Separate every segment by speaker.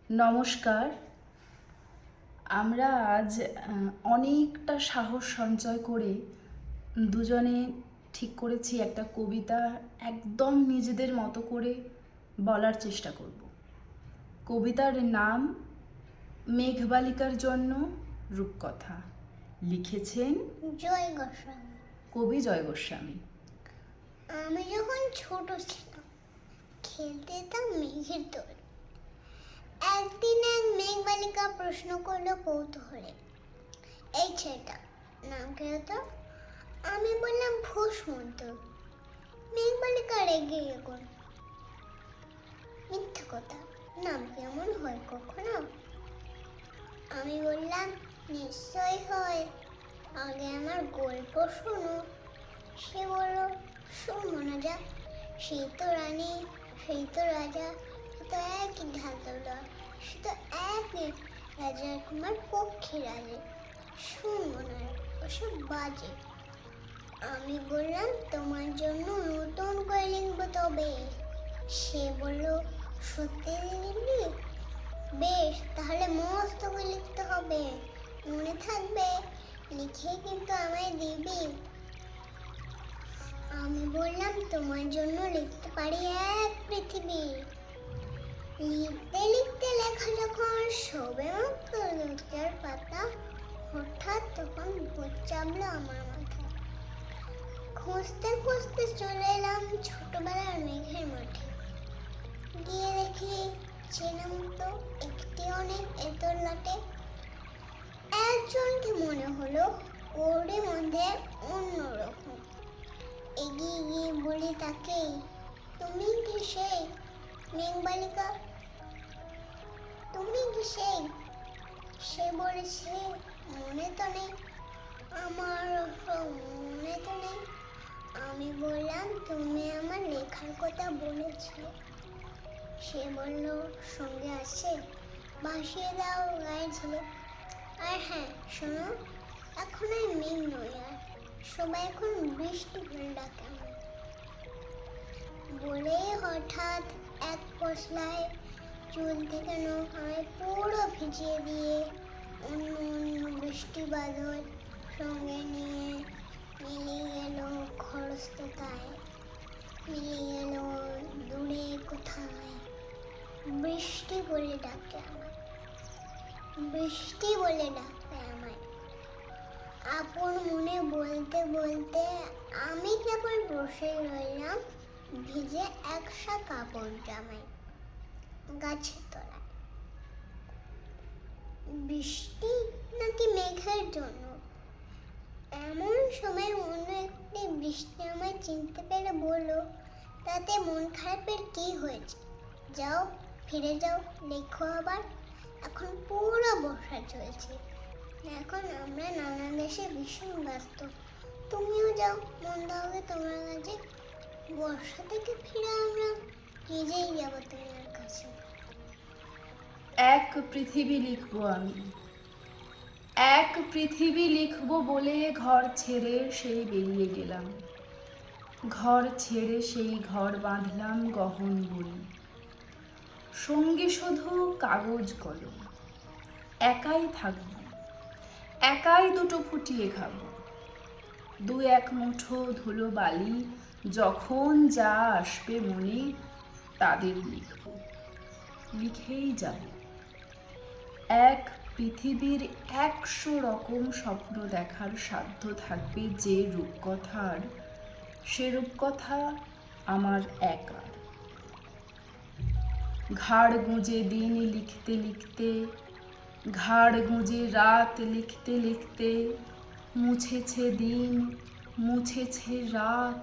Speaker 1: নমস্কার। আমরা আজ অনেকটা সাহস সঞ্চয় করে দুজনে ঠিক করেছি একটা কবিতা একদম নিজেদের মতো করে বলার চেষ্টা করব। কবিতার নাম মেঘবালিকার জন্য রূপকথা। লিখেছেন
Speaker 2: জয় গোস্বামী।
Speaker 1: কবি জয় গোস্বামী।
Speaker 2: আমি যখন ছোট ছিলাম খেলতে যেতাম মেঘের দোল। একদিন এক মেঘবালিকা প্রশ্ন করলো কৌতূহলে, এই ছেলেটা নাম কি হতো? আমি বললাম ভূসমন্ত। মেঘবালিকা রেগে গেল, মিথ্যা কথা, নাম কি এমন হয় কখনো? আমি বললাম নিশ্চয় হয়, আগে আমার গল্প শোনো। সে বলল, শুনবো না যা, সেই তো রানী, সেই তো রাজা, সে তো একই ঢালতলা, সে তো একই রাজার কুমার পক্ষী রাজে, শুনবো না ওসব বাজে। আমি বললাম তোমার জন্য নতুন করে লিখবো তবে। সে বলল সত্যি লিখবি? বেশ, তাহলে মস্ত করে লিখতে হবে, মনে থাকবে, লিখে কিন্তু আমায় দিবি। আমি বললাম তোমার জন্য লিখতে পারি এক পৃথিবী। লিখতে লিখতে লেখা যখন সবে মাত্র লজ্জার পাতা, হঠাৎ তখন ভূত চাপলো আমার মাথায়। খুঁজতে খুঁজতে চলে এলাম ছোটবেলার মেঘের মাঠে। গিয়ে দেখি চেনা মতো একটি অনেক এতর লাটে। একজনকে মনে হলো ওরই মধ্যে অন্যরকম। এগিয়ে গিয়ে বলি তাকে, তুমি কি সেই মেঘবালিকা? তুমি কি সেই? সে বলেছে মনে তো নেই, আমার মনে তো নেই। আমি বললাম তুমি আমার লেখার কথা বলেছিলে। সে বলল সঙ্গে আছে, ভাসিয়ে দাও গায়ে ঝেলে। আর হ্যাঁ শোনো, এখন আর মেঘ নই, আর সবাই এখন বৃষ্টি বলে ডাকে আমায়। বলে হঠাৎ এক পশলায় চুল থেকে নখ আমায় পুরো ভিজিয়ে দিয়ে অন্য অন্য বৃষ্টি বাদল সঙ্গে নিয়ে মিলিয়ে গেল খরস্রোতায়, মিলিয়ে গেল দূরে কোথায়। বৃষ্টি বলে ডাকে আমায়, বৃষ্টি বলে ডাকে আমায়। আপন মনে বলতে বলতে আমি কেবল বসে রইলাম ভিজে একসা কাপড় জামায় গাছের তলায়। বৃষ্টি নাকি মেঘের জন্য? এমন সময় অন্য একটি বৃষ্টি আমায় চিনতে পেরে বলল, তাতে মন খারাপের কি হয়েছে? যাও, ফিরে যাও, লেখো আবার। এখন পুরো বর্ষা চলছে, এখন আমরা নানা দেশে ভীষণ ব্যস্ত। তুমিও যাও, মন দাওগে তোমার কাছে। বর্ষা থেকে ফিরে আমরা নিজেই যাব তোমার কাছে।
Speaker 1: এক পৃথিবী লিখবো আমি, এক পৃথিবী লিখবো বলে ঘর ছেড়ে সেই বেরিয়ে গেলাম। ঘর ছেড়ে সেই ঘর বাঁধলাম গহন বলি, সঙ্গে শুধু কাগজ কলম। একাই থাকবো, একাই দুটো ফুটিয়ে খাবো। দু এক মুঠো ধুলো বালি যখন যা আসবে মনে তাদের লিখব, লিখেই যাব। এক পৃথিবীর 100 রকম স্বপ্ন দেখার সাধ্য থাকবে যে রূপকথার, সে রূপকথা আমার একার। ঘাড় গুঁজে দিন লিখতে লিখতে, ঘাড় গুঁজে রাত লিখতে লিখতে, মুছেছে দিন, মুছেছে রাত।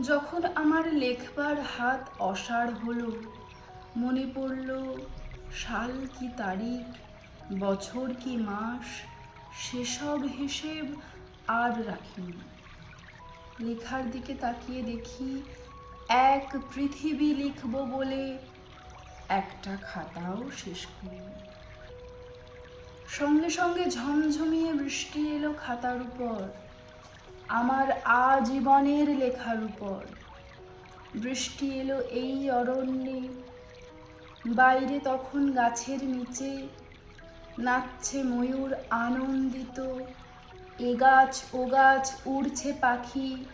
Speaker 1: যখন আমার লেখবার হাত অসাড় হলো, মনে পড়ল সাল কি তারিখ, বছর কি মাস, সেসব হিসেব আর রাখিনি। লেখার দিকে তাকিয়ে দেখি এক পৃথিবী লিখব বলে একটা খাতাও শেষ করিনি। সঙ্গে সঙ্গে ঝমঝমিয়ে বৃষ্টি এলো খাতার উপর, আমার আজীবনের লেখার উপর। বৃষ্টি এলো এই অরণ্যে, বাইরে তখন গাছের নিচে নাচছে ময়ূর আনন্দিত, এ গাছ ও গাছ উড়ছে পাখি,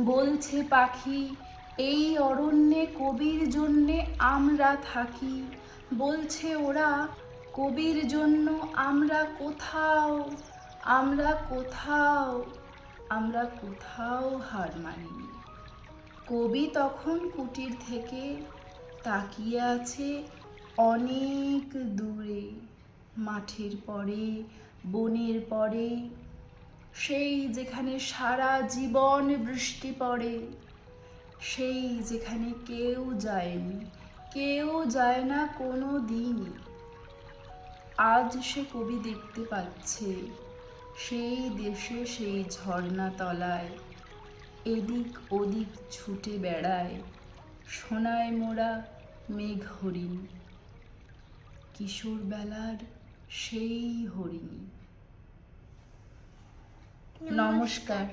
Speaker 1: বলছে পাখি এই অরণ্যে কবির জন্যে আমরা থাকি। বলছে ওরা কবির জন্য আমরা কোথাও, আমরা কোথাও, আমরা কোথাও হার মানিনি। কবি তখন কুটির থেকে তাকিয়ে আছে অনেক দূরে, মাঠের পরে, বনের পরে, সেই যেখানে সারা জীবন বৃষ্টি পড়ে, সেই যেখানে কেউ যায়নি, কেউ যায় না কোনো দিনই। আজ সে কবি দেখতে পাচ্ছে সেই দেশে সেই ঝর্ণা তলায় এদিক ওদিক ছুটে বেড়ায় সোনায় মোড়া মেঘ হরিণ, কিশোর বেলার সেই হরিণী। নমস্কার।